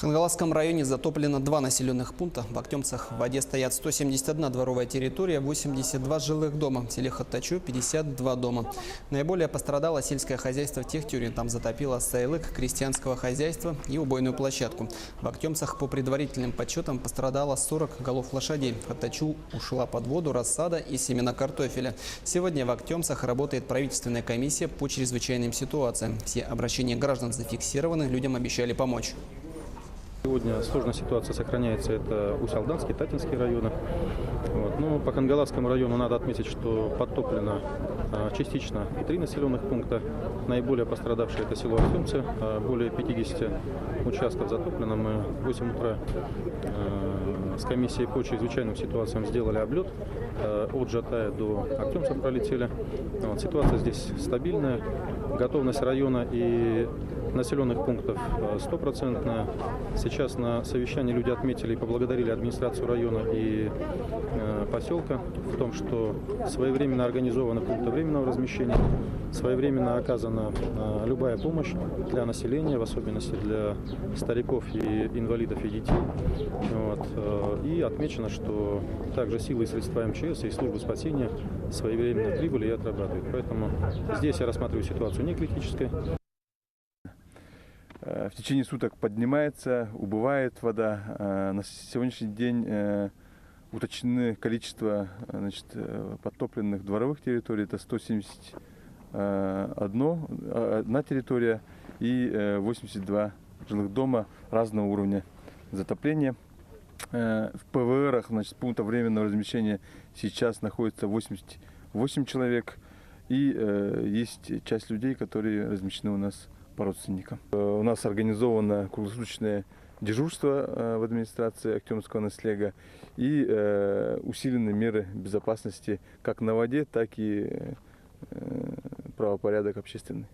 Хангаласском районе затоплено 2 населенных пункта. В Актемцах в воде стоят 171 дворовая территория, 82 жилых дома. В селе Хаттачу 52 дома. Наиболее пострадало сельское хозяйство Техтюрин. Там затопило сайлык крестьянского хозяйства и убойную площадку. В Актемцах по предварительным подсчетам пострадало 40 голов лошадей. В Хаттачу ушла под воду рассада и семена картофеля. Сегодня в Актемцах работает правительственная комиссия по чрезвычайным ситуациям. Все обращения граждан зафиксированы, людям обещали помочь. Сегодня сложная ситуация сохраняется, это Усть-Алданский, Татинский районы. Но по Хангаласскому району надо отметить, что подтоплено частично и 3 населенных пункта. Наиболее пострадавшие это село Актемцы, более 50 участков затоплено. Мы в 8 утра с комиссией по чрезвычайным ситуациям сделали облет. От Жатая до Актемцев пролетели. Ситуация здесь стабильная. Готовность района и населенных пунктов стопроцентная. Сейчас на совещании люди отметили и поблагодарили администрацию района и поселка в том, что своевременно организованы пункты временного размещения, своевременно оказана любая помощь для населения, в особенности для стариков и инвалидов и детей. И отмечено, что также силы и средства МЧС и службы спасения своевременно прибыли и отрабатывают. Поэтому здесь я рассматриваю ситуацию не критической. В течение суток поднимается, убывает вода. На сегодняшний день уточнены количество подтопленных дворовых территорий. Это 171 территория и 82 жилых дома разного уровня затопления. В ПВРах, пунктах временного размещения сейчас находится 88 человек. И есть часть людей, которые размещены у нас по родственникам. У нас организовано круглосуточное дежурство в администрации Актемского наслега и усилены меры безопасности как на воде, так и правопорядок общественный.